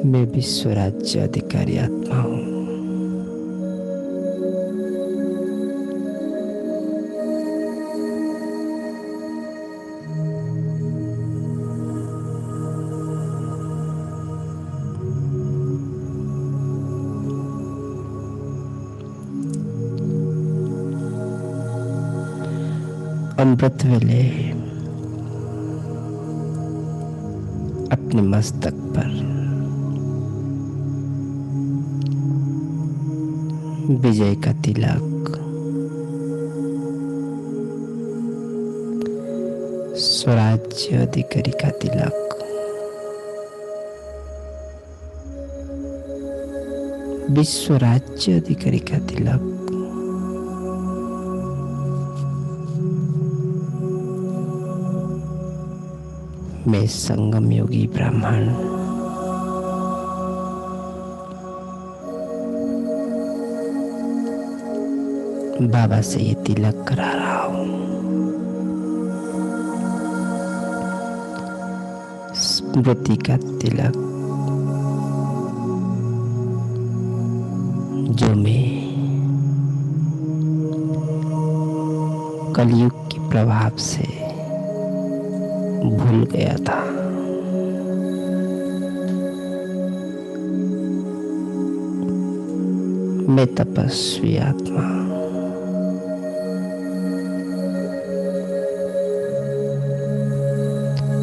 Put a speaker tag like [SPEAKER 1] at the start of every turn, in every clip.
[SPEAKER 1] मैं विश्व राज्य अधिकारी आत्मा हूँ। अमृत वेले अपने मस्तक पर विजय का तिलक, स्वराज्य अधिकारी का तिलक, विश्व राज्य अधिकारी का तिलक, मैं संगम योगी ब्राह्मण बाबा से ये तिलक करा रहा हूँ। स्मृति का तिलक जो मैं कलयुग के प्रभाव से भूल गया था। मैं तपस्वी आत्मा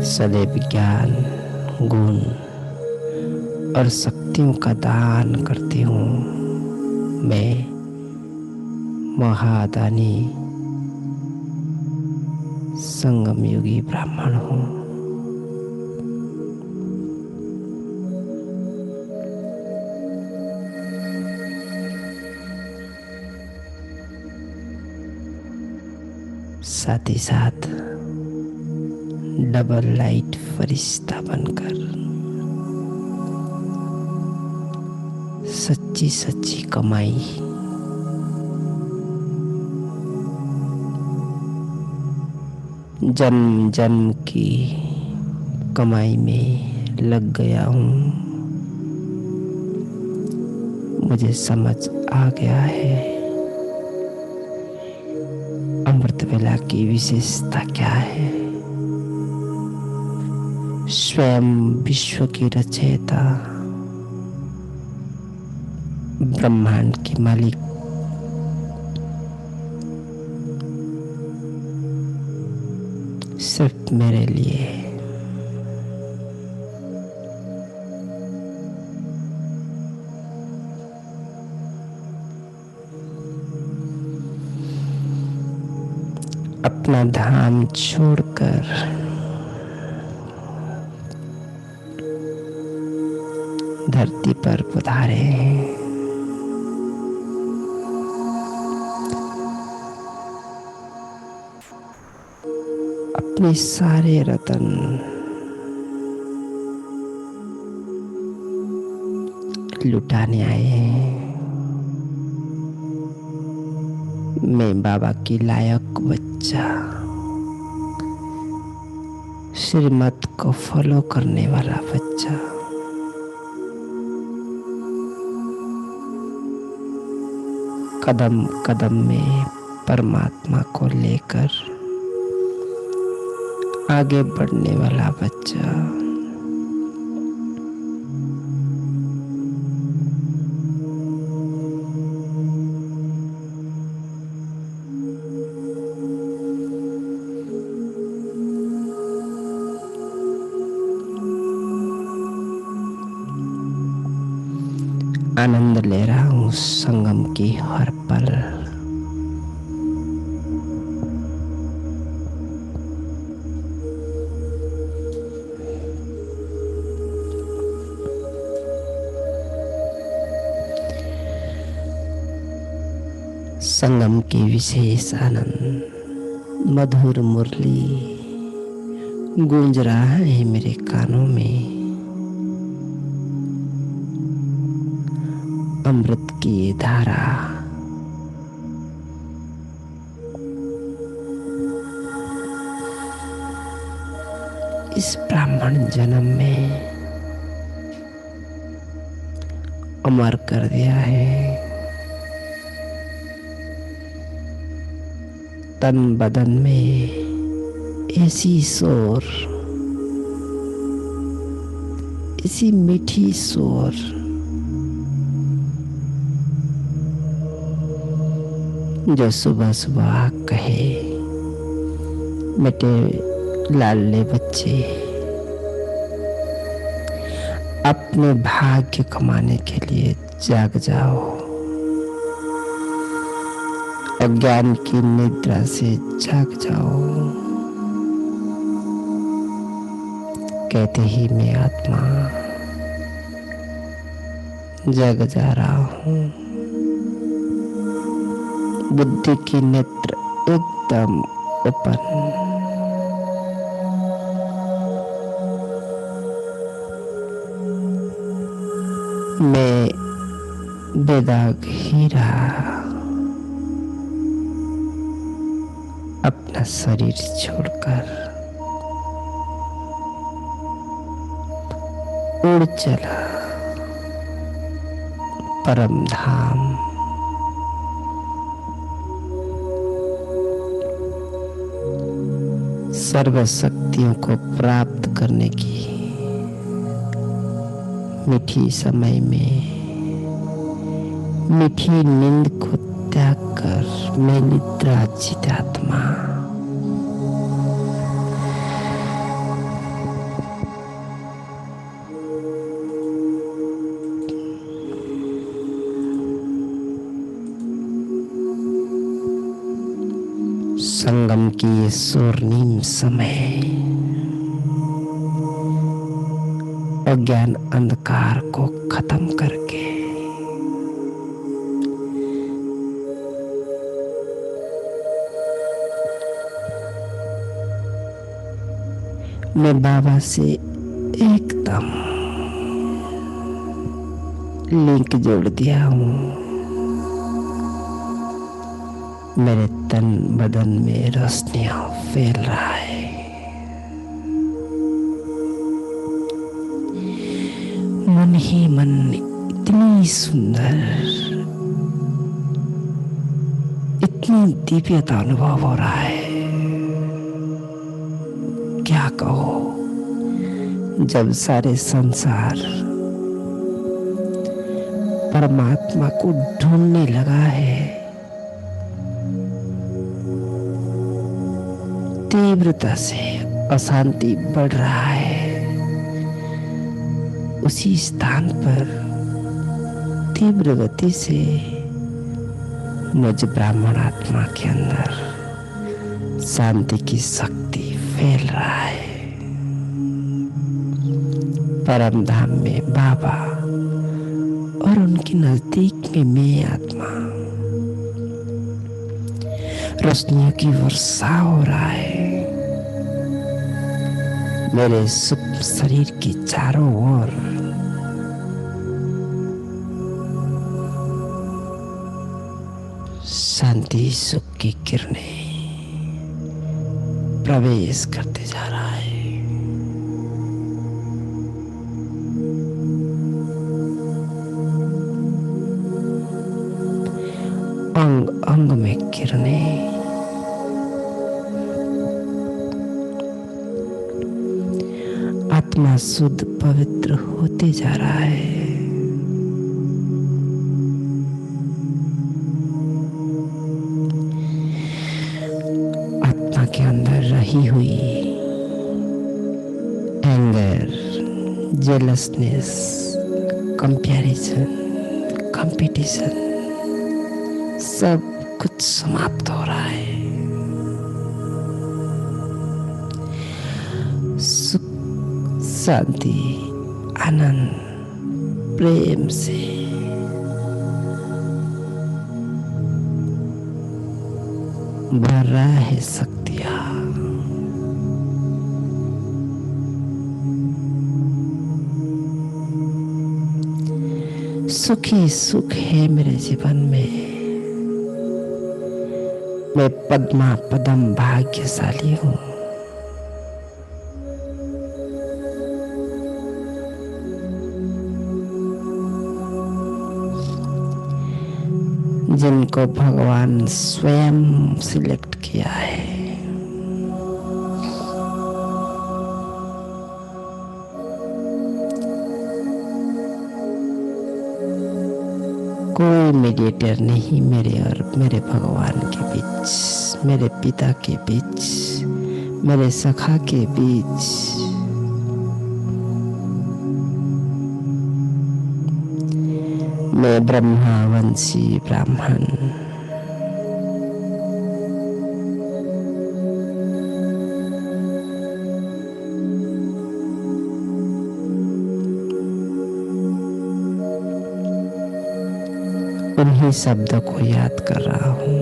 [SPEAKER 1] सदैव ज्ञान, गुण और शक्तियों का दान करती हूँ। मैं महादानी संगम योगी ब्राह्मण हूँ। साथ ही साथ डबल लाइट फरिश्ता बनकर सच्ची सच्ची कमाई जन्म जन्म की कमाई में लग गया हूँ। मुझे समझ आ गया है अमृत वेला की विशेषता क्या है। स्वयं विश्व की रचयिता ब्रह्मांड के मालिक सिर्फ मेरे लिए अपना धाम छोड़कर धरती पर पधारे हैं। अपने सारे रतन लुटाने आए हैं। मैं बाबा की लायक बच्चा, श्रीमत को फॉलो करने वाला बच्चा, कदम कदम में परमात्मा को लेकर आगे बढ़ने वाला बच्चा। आनंद ले रहा हूँ संगम की हर पल। संगम की विशेष आनंद मधुर मुरली गूंज रहा है मेरे कानों में। अमृत की ये धारा इस ब्राह्मण जन्म में अमर कर दिया है। तन बदन में ऐसी शोर, ऐसी मीठी शोर, जो सुबह सुबह कहे, बेटे लाडले बच्चे, अपने भाग्य कमाने के लिए जाग जाओ, अज्ञान की निद्रा से जाग जाओ। कहते ही मैं आत्मा जग जा रहा हूँ। बुद्धि की नेत्र एकदम ओपन। मैं बेदाग हीरा अपना शरीर छोड़कर उड़ चला परम धाम। सर्व शक्तियों को प्राप्त करने की मीठी समय में मीठी नींद को त्याग कर मैं निद्रा चितात्मा संगम की ये स्वर्णिम समय अज्ञान अंधकार को खत्म करके मैं बाबा से एकदम लिंक जोड़ दिया हूँ। मेरे तन बदन में रोशनियां फैल रहा है। मन ही मन इतनी सुंदर, इतनी दिव्यता अनुभव हो रहा है, क्या कहो। जब सारे संसार परमात्मा को ढूंढने लगा है, तीव्रता से अशांति बढ़ रहा है, उसी स्थान पर तीव्र गति से मुझ ब्राह्मण आत्मा के अंदर शांति की शक्ति फैल रहा है। परम धाम में बाबा और उनके नजदीक में मैं आत्मा, रोशनियों की वर्षा हो रहा है। मेरे सूक्ष्म शरीर के चारों ओर शांति सुख की किरणें प्रवेश करते जा रहा है। अंग अंग में किरणें, आत्मा शुद्ध पवित्र होते जा रहा है। आत्मा के अंदर रही हुई एंगर, जेलसनेस, कंपैरिजन, कंपटीशन सब कुछ समाप्त हो रहा है। सुख, शांति, आनंद, प्रेम से भर रहा है शक्तियां। सुख ही सुख है मेरे जीवन में। मैं पद्मा पदम भाग्यशाली हूँ। जिनको भगवान स्वयं सिलेक्ट किया है। कोई मीडिएटर नहीं मेरे और मेरे भगवान के बीच, मेरे पिता के बीच, मेरे सखा के बीच। मैं ब्रह्मावंशी ब्राह्मण, उन्हीं शब्दों को याद कर रहा हूँ।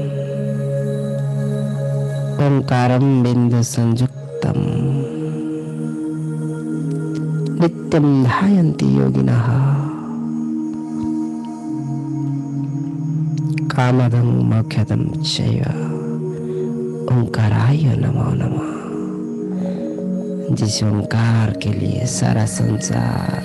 [SPEAKER 1] ओंकारम बिंदु संयुक्तम नित्यम ध्यायन्ति योगिनः कामदं मोक्षदं चैव ओंकाराय नमो नमः। जिस ओंकार के लिए सारा संसार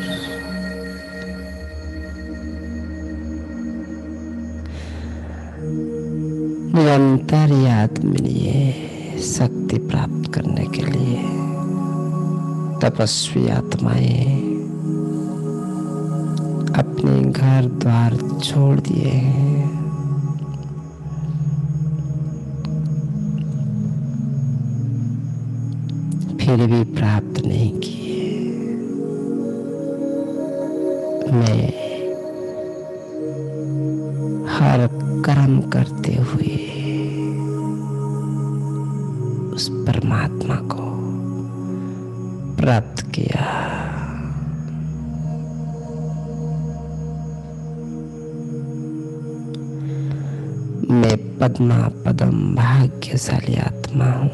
[SPEAKER 1] निरंतर याद मिलिए, शक्ति प्राप्त करने के लिए तपस्वी आत्माएं अपने घर द्वार छोड़ दिए हैं। फिर भी प्राप्त नहीं किए। मैं हर कर्म करते हुए उस परमात्मा को प्राप्त किया। मैं पद्मा पदम भाग्यशाली आत्मा हूँ,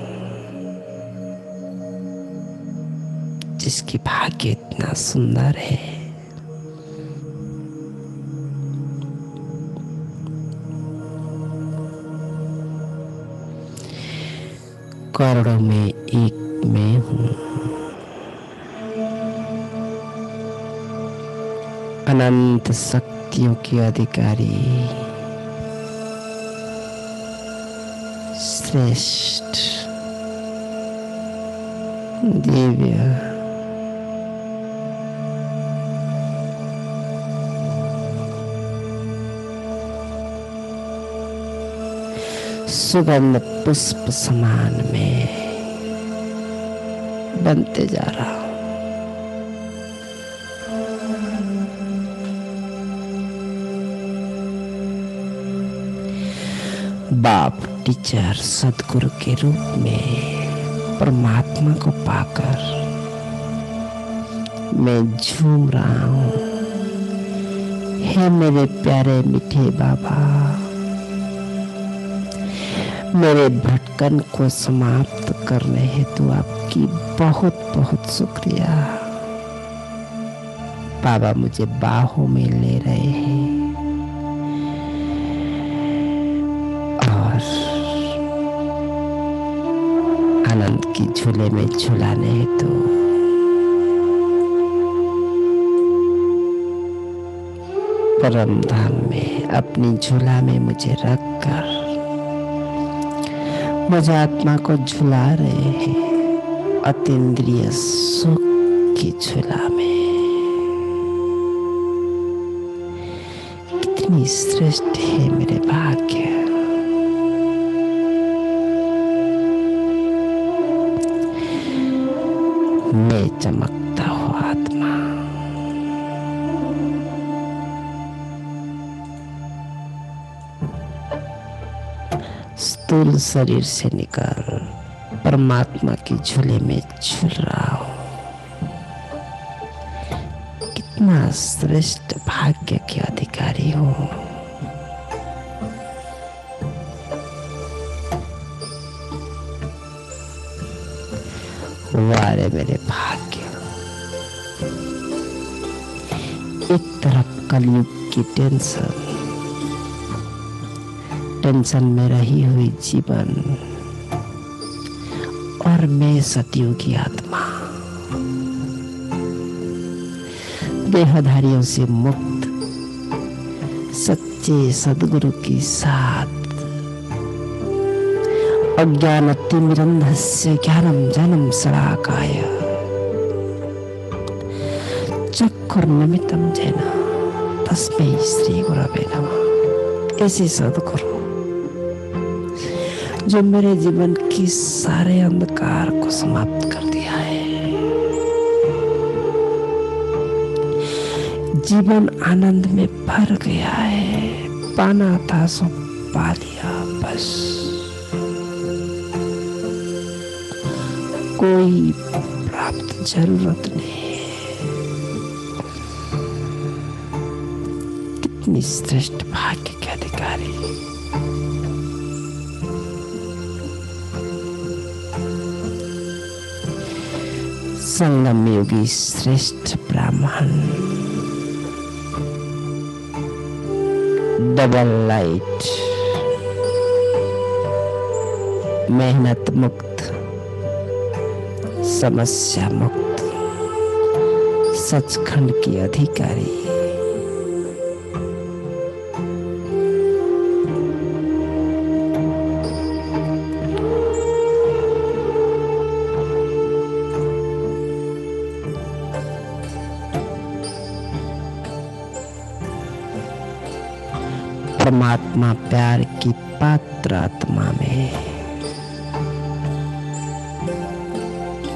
[SPEAKER 1] जिसकी भाग्य इतना सुंदर है। करोड़ों में एक मैं हूँ। अनंत शक्तियों की अधिकारी, श्रेष्ठ, दिव्य, सुगंध पुष्प समान में बनते जा रहा हूं। बाप, टीचर, सदगुरु के रूप में परमात्मा को पाकर मैं झूम रहा हूं। हे मेरे प्यारे मीठे बाबा, मेरे भटकन को समाप्त करने हेतु आपकी बहुत बहुत शुक्रिया। बाबा मुझे बाहों में ले रहे हैं और आनंद की झूले में झुलाने हेतु परम धाम में अपनी झूला में मुझे रखकर मुझे आत्मा को झुला रहे हैं अतीन्द्रिय सुख की झूला में। कितनी श्रेष्ठ है मेरे भाग्य। मैं चमकता हुआ आत्मा, स्थूल शरीर से निकल परमात्मा की झूले में झूल रहा हूं। कितना श्रेष्ठ भाग्य के अधिकारी हूं। वारे मेरे भाग्य। एक तरफ कलयुग की टेंशन में रही हुई जीवन और मैं सतयुगी आत्मा, देहधारियों से मुक्त, सच्चे सद्गुरु की साथ। अज्ञानतिमिरन्धस्य ज्ञानं जनं शलाकाय चक्षुर्निमित्तं येन तस्मै श्री गुरवे नमः। ऐसे सद्गुरु जो मेरे जीवन की सारे अंधकार को समाप्त कर दिया है। जीवन आनंद में भर गया है। पाना था सो पा लिया बस। कोई प्राप्त जरूरत नहीं। कितनी श्रेष्ठ भाग्य के अधिकारी। संगम योगी श्रेष्ठ ब्राह्मण, डबल लाइट, मेहनत मुक्त, समस्या मुक्त, सचखंड की अधिकारी। परमात्मा प्यार की पात्र आत्मा में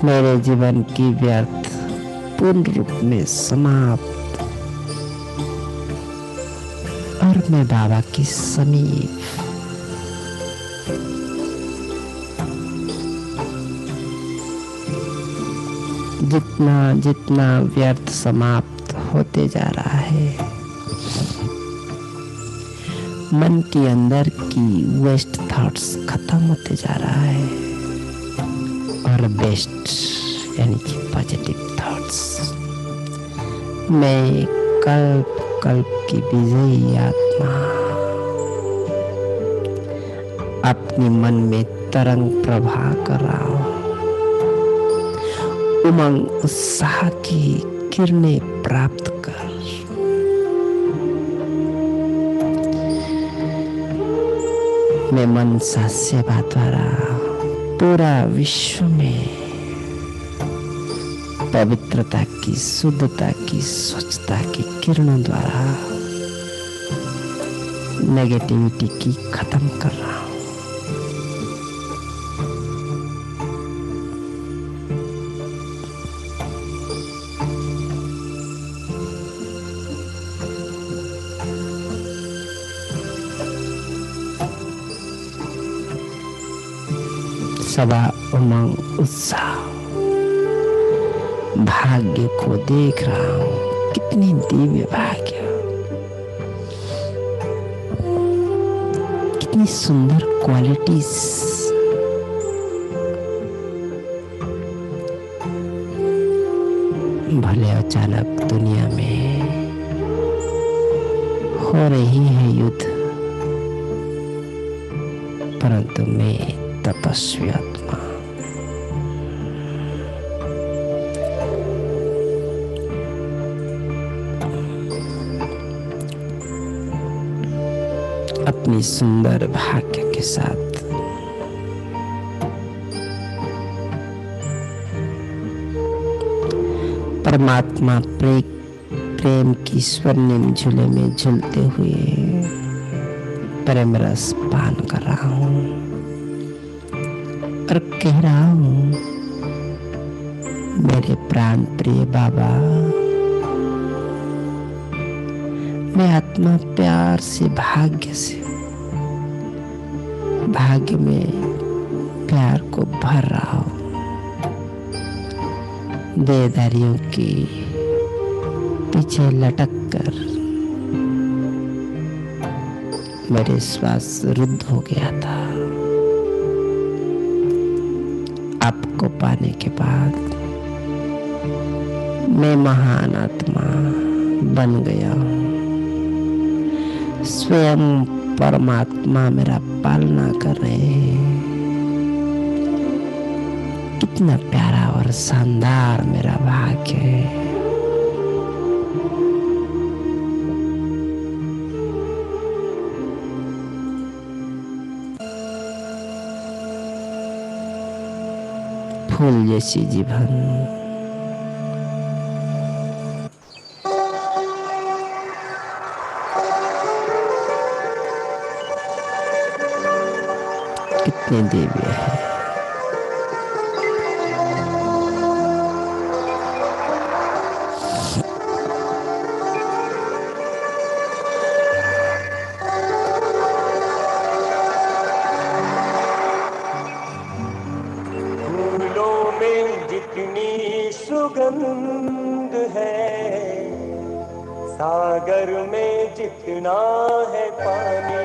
[SPEAKER 1] मेरे जीवन की व्यर्थ पूर्ण रूप में समाप्त और मैं बाबा की समीप जितना जितना व्यर्थ समाप्त होते जा रहा है, मन के अंदर की वेस्ट थॉट्स खत्म होते जा रहा है और बेस्ट यानी कि पॉजिटिव थॉट्स। मैं कल्प कल्प की विजयी आत्मा अपने मन में तरंग प्रवाह कर रहा हूं। उमंग उत्साह की किरणें प्राप्त कर मैं मनसा सेवा द्वारा पूरा विश्व में पवित्रता की, शुद्धता की, स्वच्छता की किरणों द्वारा नेगेटिविटी की खत्म कर रहा हूं। सदा उमंग उत्साह भाग्य को देख रहा हूं। कितनी दिव्य भाग्य, कितनी सुंदर क्वालिटीज। भले अचानक दुनिया में हो रही है युद्ध, परंतु मैं तपस्वी आत्मा अपनी सुंदर भाग्य के साथ परमात्मा प्रेम की स्वर्णिम झूले में झूलते हुए प्रेम रस पान कर रहा हूं और कह रहा हूं, मेरे प्राण प्रिय बाबा, मैं आत्मा प्यार से भाग्य में प्यार को भर रहा हूं। देहधारियों के पीछे लटक कर मेरे श्वास रुद्ध हो गया था। आपको पाने के बाद मैं महान आत्मा बन गया हूं। स्वयं परमात्मा मेरा पालना कर रहे हैं। कितना प्यारा और शानदार मेरा भाग्य है। फूल जैसी जीवन, कितनी दिव्य है।
[SPEAKER 2] फूलों में जितनी सुगंध है, सागर में जितना है पानी।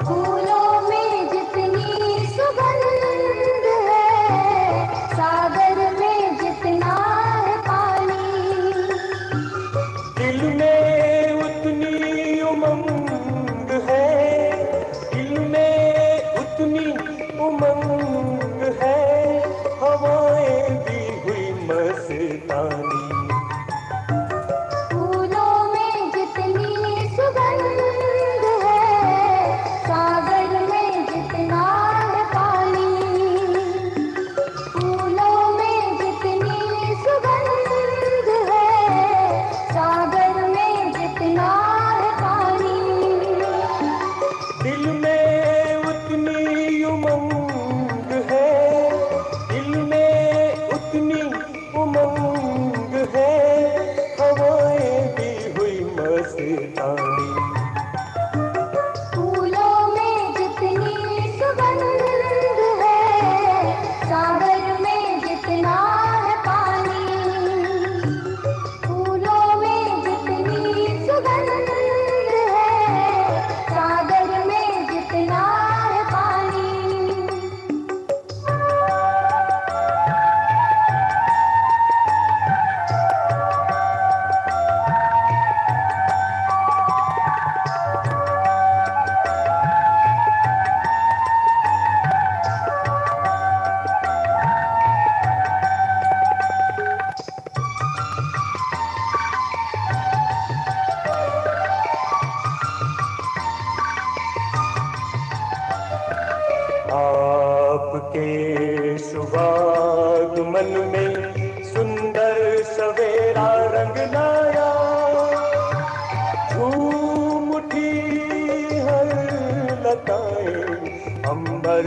[SPEAKER 3] फूलों में जितनी सुगंध है, सागर में जितना है पानी।
[SPEAKER 2] दिल में उतनी उमंग है, दिल में उतनी उमंग है, हवाएं दी हुई मस्तानी।
[SPEAKER 3] फूलों में जितनी सुगंध है, सागर में जितना है पानी। फूलों में जितनी सुगंध है, सागर में जितना है पानी।
[SPEAKER 2] दिल में उतनी उमंग है, दिल में उतनी उमंग है, हवाएं दी हुई मस्तानी।
[SPEAKER 3] फूलों में जितनी सुगंध है, सागर में जितना है पानी। फूलों में जितनी सुगंध है, सागर में जितना है पानी।
[SPEAKER 2] आपके शुभागमन में सुंदर सवेरा रंग लाया, झूम उठी हर लताएं, अंबर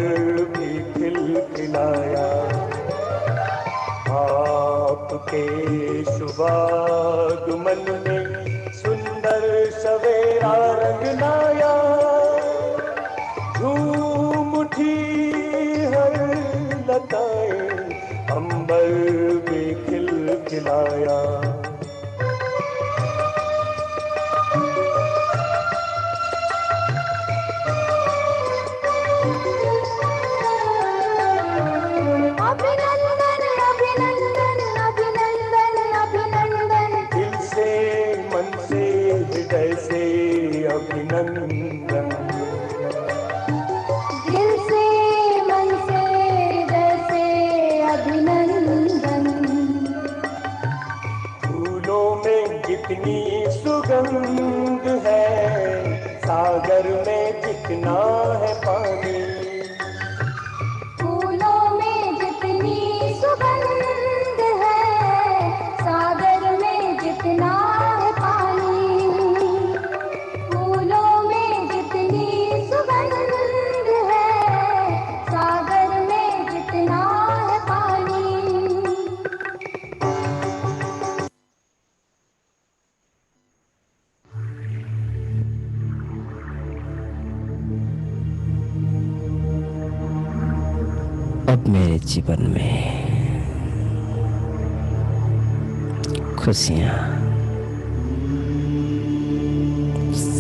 [SPEAKER 2] भी खिलखिलाया। आपके शुभागमन में सुंदर सवेरा रंग लाया, झूम उठी हर लताएं, अंबर भी खिलखिलाया।
[SPEAKER 3] अभिनंदन अभिनंदन अभिनंदन अभिनंदन।
[SPEAKER 2] दिल से मन से हृदय से अभिनंदन।
[SPEAKER 3] दिल से मन से हृदय से अभिनंदन।
[SPEAKER 2] फूलों में जितनी सुगंध है, सागर में जितना है पानी।
[SPEAKER 3] फूलों में जितनी सुगंध है, सागर में जितना है पानी। फूलों में जितनी सुगंध है, सागर में जितना है पानी।
[SPEAKER 1] अब मेरे जीवन में खुशियाँ,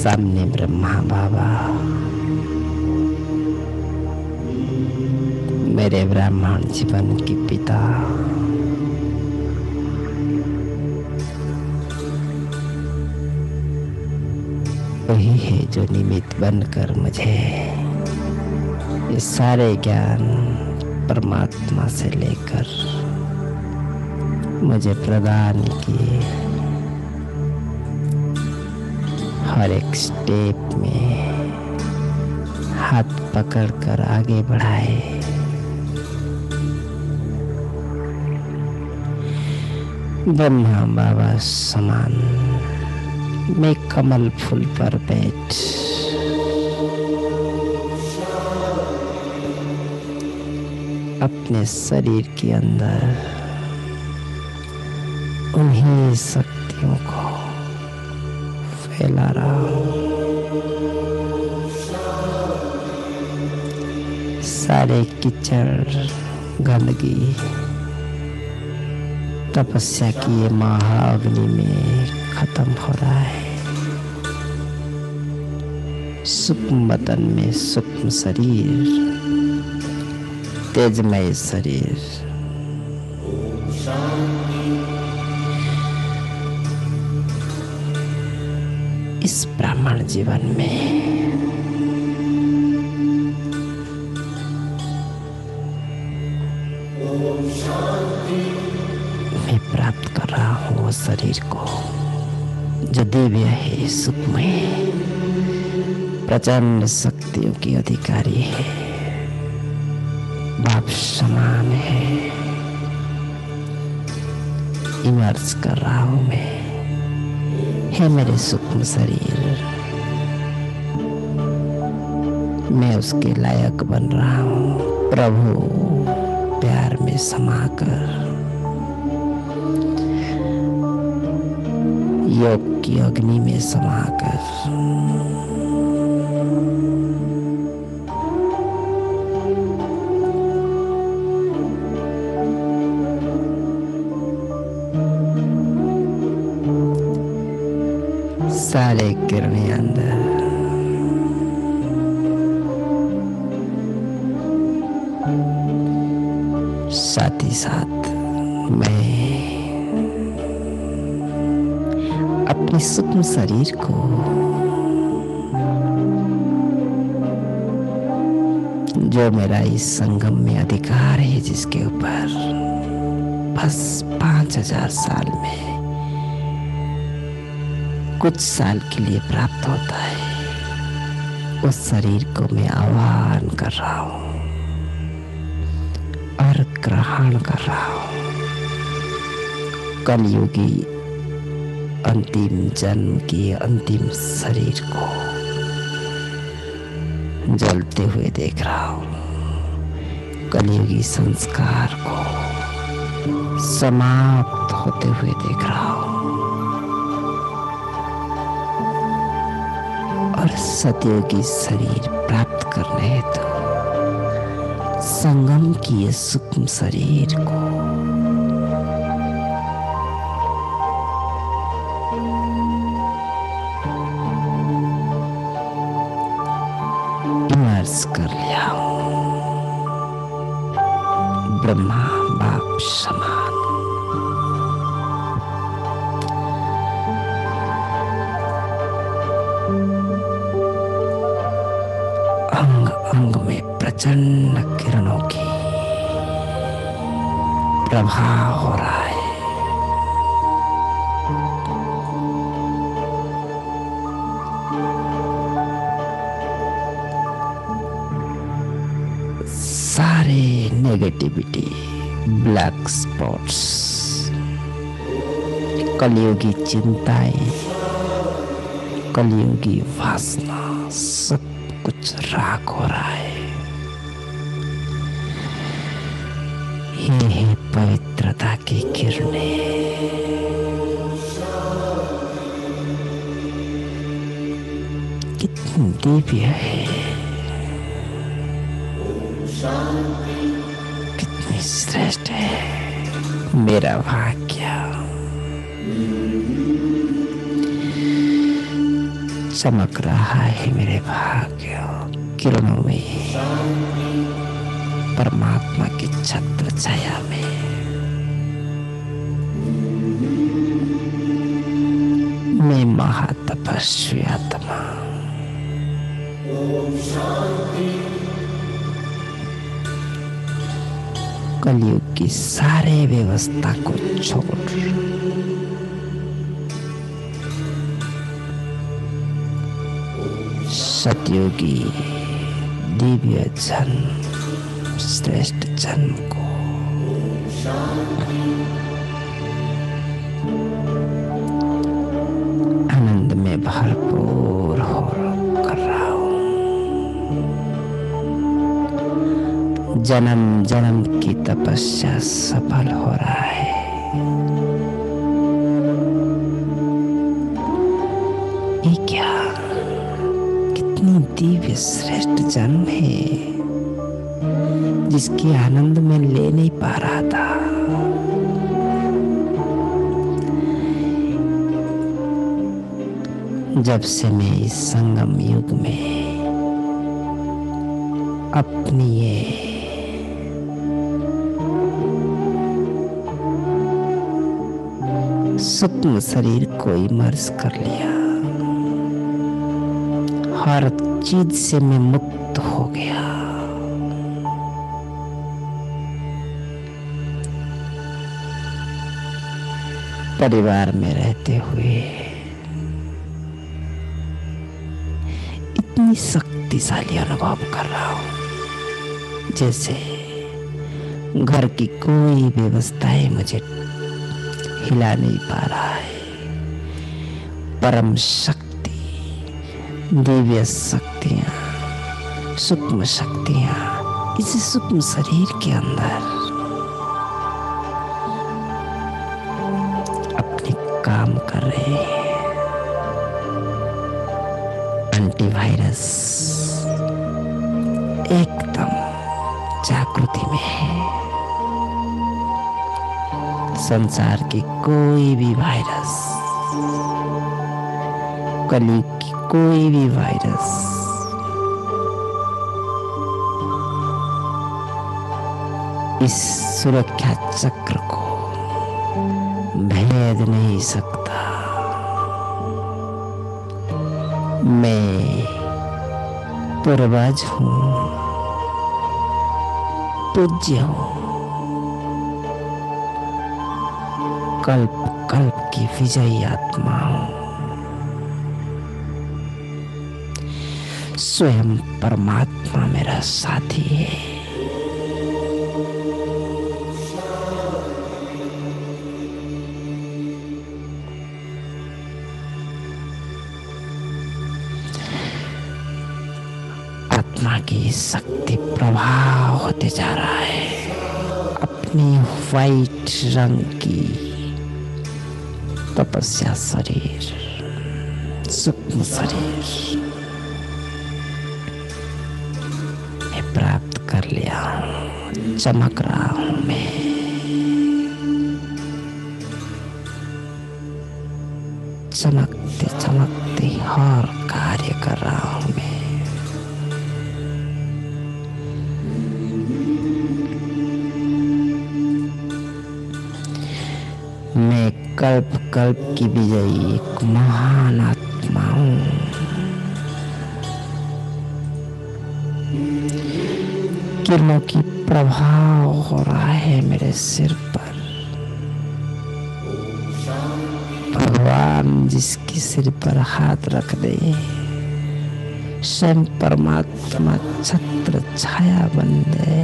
[SPEAKER 1] सामने ब्रह्मा बाबा, मेरे ब्राह्मण जीवन के पिता, वही है जो निमित्त बनकर मुझे ये सारे ज्ञान परमात्मा से लेकर मुझे प्रदान किए। हर एक स्टेप में हाथ पकड़कर आगे बढ़ाए। ब्रह्मा बाबा समान मैं कमल फूल पर बैठ अपने शरीर के अंदर उन्हीं शक्तियों को फैला रहा हूं। सारे कीचड़ गंदगी तपस्या की ये महाअग्नि में खत्म हो रहा है। सूक्ष्म बदन में सूक्ष्म शरीर, तेजमय शरीर, इस ब्राह्मण जीवन में मैं प्राप्त कर रहा हूँ वो शरीर को जो दिव्य है, सूक्ष्म है, प्रचंड शक्तियों की अधिकारी है, बाप समान है। इमर्ज कर रहा हूं मैं, है मेरे सूक्ष्म शरीर, मैं उसके लायक बन रहा हूं। प्रभु प्यार में समाकर योग की अग्नि में समाकर सारे किरणें अंदर साथ ही साथ मैं अपने सूक्ष्म शरीर को जो मेरा इस संगम में अधिकार है, जिसके ऊपर बस 5000 साल में कुछ साल के लिए प्राप्त होता है, उस शरीर को मैं आह्वान कर रहा हूं और ग्रहण कर रहा हूं। कलयुगी अंतिम जन्म की अंतिम शरीर को जलते हुए देख रहा हूं। कलयुगी संस्कार को समाप्त होते हुए देख रहा हूं और सतयुगी शरीर प्राप्त करने हेतु संगम की ये सूक्ष्म शरीर को इमर्ज कर लिया हूं। ब्रह्मा बाप समान अंग अंग में प्रचंड किरणों की प्रभाव हो रहा है। सारे नेगेटिविटी, ब्लैक स्पॉट्स, कलयुगी चिंताएं, कलयुगी वासना, सब कुछ राख हो रहा है। ये है पवित्रता की किरणें। कितनी दिव्य है, कितनी श्रेष्ठ है मेरा भाग्य। चमक रहा है मेरे भाग्य किरणों में, परमात्मा की छत्र छाया में। मैं महातपस्वी आत्मा कलयुग की सारे व्यवस्था को छोड़ सतयुगी दिव्य जन्म, श्रेष्ठ जन्म को भरपूर हो कर रहा हूं। जन्म जन्म की तपस्या सफल हो रहा है। ये क्या, कितनी दिव्य श्रेष्ठ जन्म है जिसके आनंद में ले नहीं पा रहा था। जब से मैं इस संगम युग में अपनी ये सूक्ष्म शरीर को इमर्ज कर लिया, हर चीज से मैं मुक्त हो गया। परिवार में रहते हुए इतनी शक्तिशाली अनुभव कर रहा हूं जैसे घर की कोई व्यवस्थाएं मुझे हिला नहीं पा रहा है। परम शक्ति, दिव्य शक्तियां, सूक्ष्म शक्तियां इस सूक्ष्म शरीर के अंदर अपने काम कर रहे हैं। एंटीवायरस एकदम जागृति में है। संसार की कोई भी वायरस, कलयुग की कोई भी वायरस इस सुरक्षा चक्र को भेद नहीं सकता। मैं पूर्वज हूं, पूज्य हूं, कल्प कल्प की विजयी आत्मा हूं। स्वयं परमात्मा मेरा साथी है। आत्मा की शक्ति प्रवाह होते जा रहा है। अपनी व्हाइट रंग की तपस्या शरीर, सूक्ष्म शरीर मैं प्राप्त कर लिया हूं। चमक रहा हूं मैं। चमकते चमकते हर कार्य कर रहा हूं मैं। मैं कल्प कल्प की विजयी एक महान आत्मा हूं। किरणों की प्रभाव हो रहा है मेरे सिर पर। भगवान जिसके सिर पर हाथ रख दे, स्वयं परमात्मा छत्र छाया बन दे।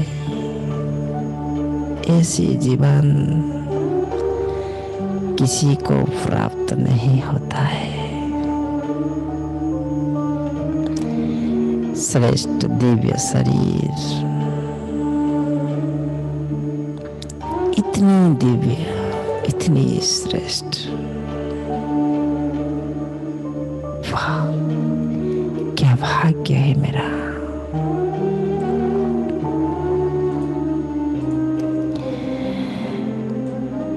[SPEAKER 1] ऐसी जीवन किसी को प्राप्त नहीं होता है। श्रेष्ठ दिव्य शरीर, इतनी दिव्य, इतनी श्रेष्ठ, वाह क्या भाग्य है मेरा।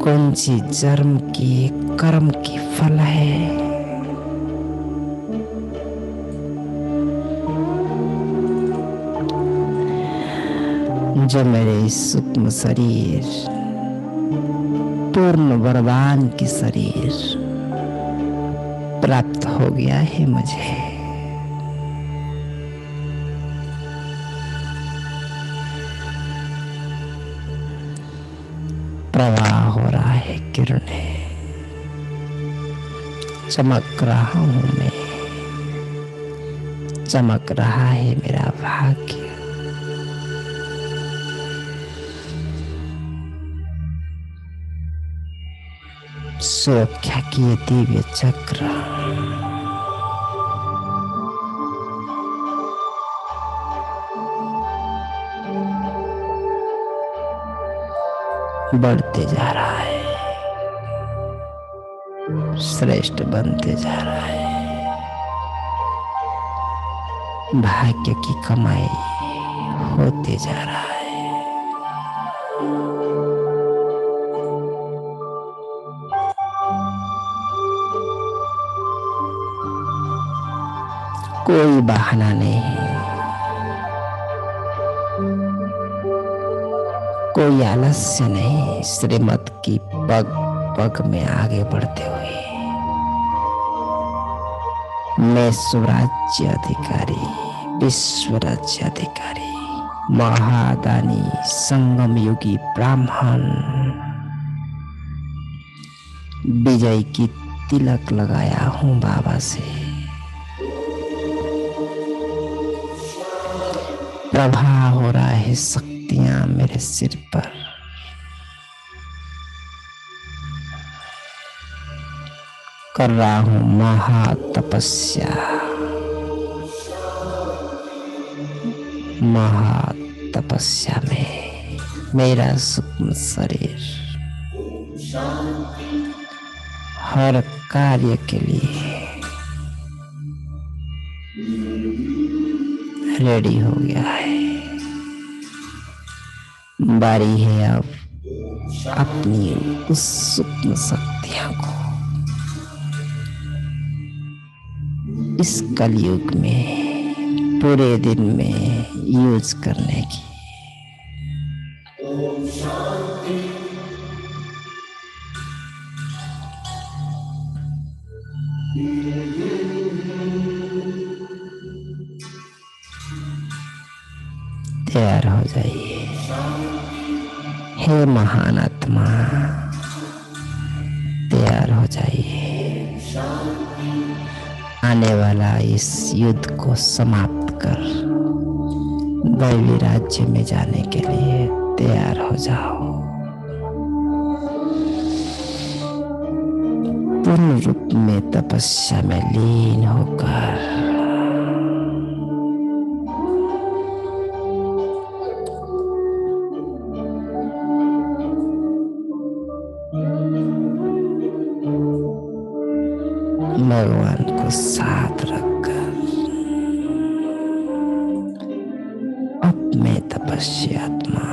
[SPEAKER 1] कौन सी जन्म की कर्म की फल है। जो मेरे इस सूक्ष्म शरीर, पूर्ण वरदान की शरीर प्राप्त हो गया है मुझे। प्रवाह हो रहा है किरणें, चमक रहा हूं मैं, चमक रहा है मेरा भाग्य। सुरक्षा की ये दिव्य चक्र बढ़ते जा रहा है, श्रेष्ठ बनते जा रहा है। भाग्य की कमाई होते जा रहा है। कोई बहाना नहीं, कोई आलस्य नहीं। श्रीमत की पग पग में आगे बढ़ते हुए मैं स्वराज्य अधिकारी, विश्व राज्य अधिकारी, महादानी, संगम युगी ब्राह्मण, विजय की तिलक लगाया हूं बाबा से। प्रभा हो रहा है शक्तियां मेरे सिर पर। कर रहा हूं महातपस्या, महातपस्या में मेरा सूक्ष्म शरीर हर कार्य के लिए रेडी हो गया है। बारी है अब अपनी उस सूक्ष्म शक्तियों को इस कलयुग में पूरे दिन में यूज करने की। तैयार हो जाइए हे महान आत्मा, तैयार हो जाइए आने वाला इस युद्ध को समाप्त कर दैवी राज्य में जाने के लिए तैयार हो जाओ। पूर्ण रूप में तपस्या में लीन होकर भगवान को साथ रखकर अब मैं तपस्वी आत्मा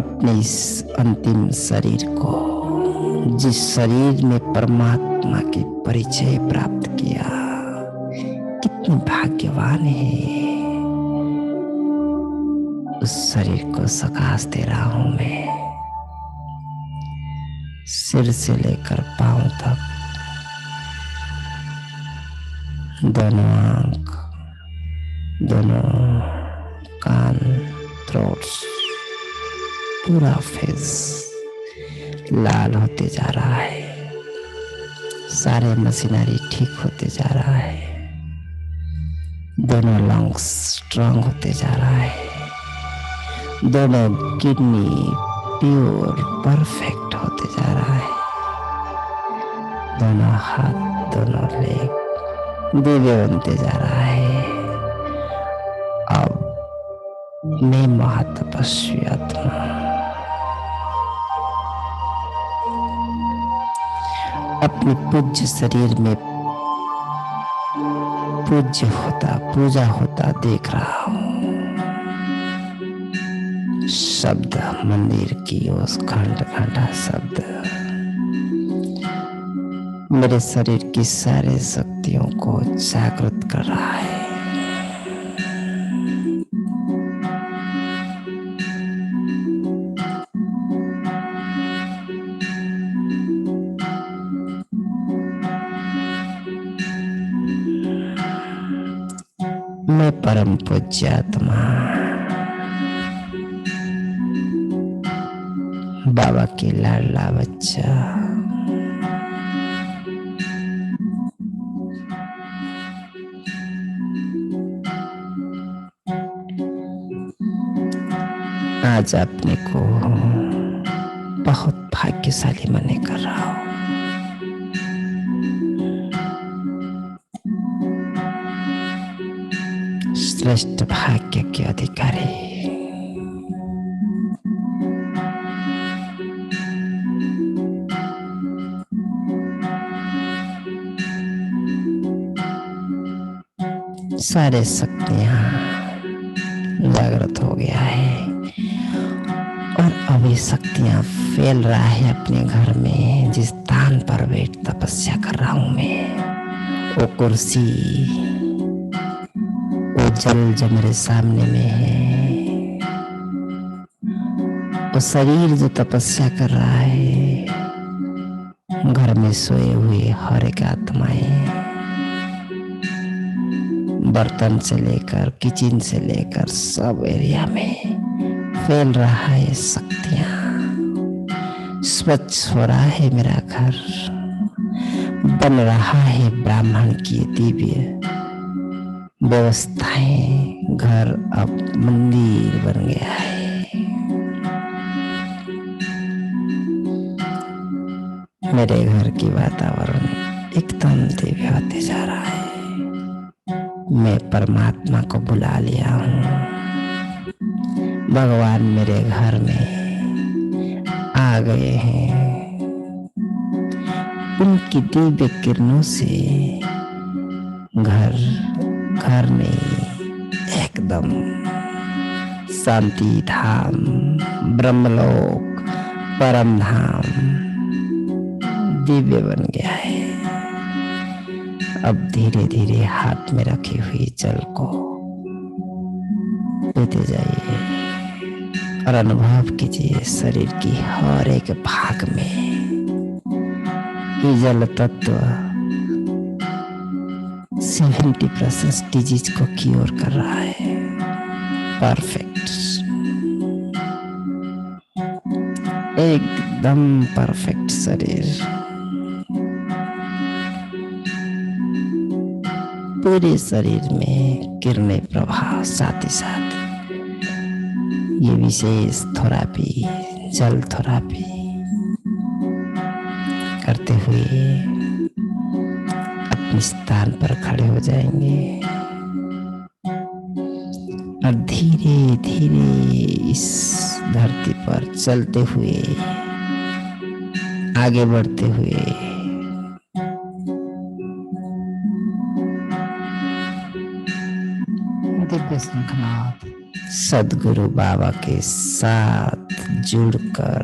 [SPEAKER 1] अपने इस अंतिम शरीर को, जिस शरीर में परमात्मा के परिचय प्राप्त किया, कितने भाग्यवान है, उस शरीर को सकाश दे रहा हूं मैं। सिर से लेकर पांव तक, दोनों आंख, दोनों कान, थ्रोट्स, पूरा फेस लाल होते जा रहा है। सारे मशीनरी ठीक होते जा रहा है। दोनों लंग्स स्ट्रांग होते जा रहा है। दोनों किडनी प्योर परफेक्ट होते जा रहा है। दोनों हाथ, दोनों लेग दिव्य बनते जा रहा है। अब मैं महातपस्वी आत्मा अपने पूज्य शरीर में पूज्य होता, पूजा होता देख रहा हूं। शब्द मंदिर की उस घंटा घंटा शब्द मेरे शरीर की सारे शक्तियों को जागृत कर रहा है। मैं परम पूज्य आत्मा बाबा की लाडला बच्चा आज अपने को बहुत भाग्यशाली मने कर रहा हूं। श्रेष्ठ भाग्य के अधिकारी सारे शक्तियां जागृत हो गया है और अभी शक्तियां फैल रहा है अपने घर में। जिस स्थान पर बैठ तपस्या कर रहा हूं मैं, वो कुर्सी, वो जल जो मेरे सामने में है, वो शरीर जो तपस्या कर रहा है, घर में सोए हुए हर एक आत्माएं, बर्तन से लेकर किचन से लेकर सब एरिया में फैल रहा है शक्तियां। स्वच्छ हो रहा है मेरा घर, बन रहा है ब्राह्मण की दिव्य व्यवस्थाएं। घर अब मंदिर बन गया है। मेरे घर की वातावरण एकदम दिव्य होते जा रहा है। मैं परमात्मा को बुला लिया हूँ। भगवान मेरे घर में आ गए हैं। उनकी दिव्य किरणों से घर में एकदम शांति धाम, ब्रह्मलोक, परम धाम दिव्य बन गया है। अब धीरे धीरे हाथ में रखी हुई जल को पीते जाइए और अनुभव कीजिए शरीर की हर एक भाग में ये जल तत्व 70% डिजीज को क्योर कर रहा है। परफेक्ट, एकदम परफेक्ट शरीर। पूरे शरीर में किरणें प्रभाव, साथ ही साथ ये विशेष थेरेपी, जल थेरेपी करते हुए अपने स्थान पर खड़े हो जाएंगे और धीरे धीरे इस धरती पर चलते हुए, आगे बढ़ते हुए दिव्य शंखनाद सदगुरु बाबा के साथ जुड़कर,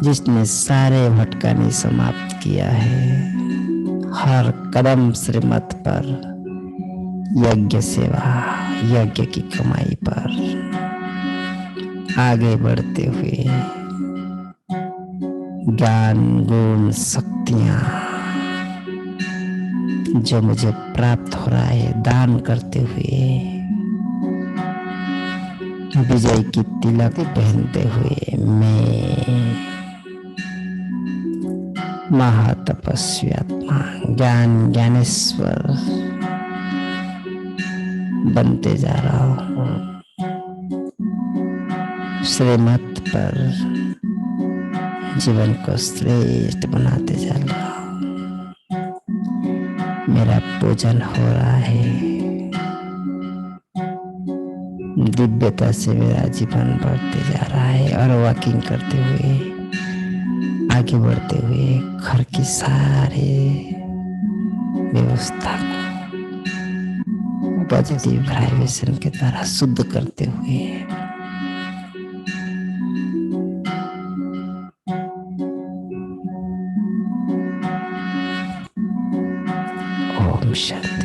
[SPEAKER 1] जिसने सारे भटकाने समाप्त किया है, हर कदम श्रीमत पर, यज्ञ सेवा, यज्ञ की कमाई पर आगे बढ़ते हुए ज्ञान, गुण, शक्तियां जो मुझे प्राप्त हो रहा है दान करते हुए, विजय की तिलक पहनते हुए मैं महातपस्वी आत्मा ज्ञान ज्ञानेश्वर बनते जा रहा हूँ। श्रीमत पर जीवन को श्रेष्ठ बनाते जा रहा हूँ। मेरा पूजन हो रहा है। दिव्यता से मेरा जीवन बढ़ते जा रहा है और वॉकिंग करते हुए, आगे बढ़ते हुए घर की सारे व्यवस्था को पॉजिटिव वाइब्रेशन के द्वारा शुद्ध करते हुए ओम शांति।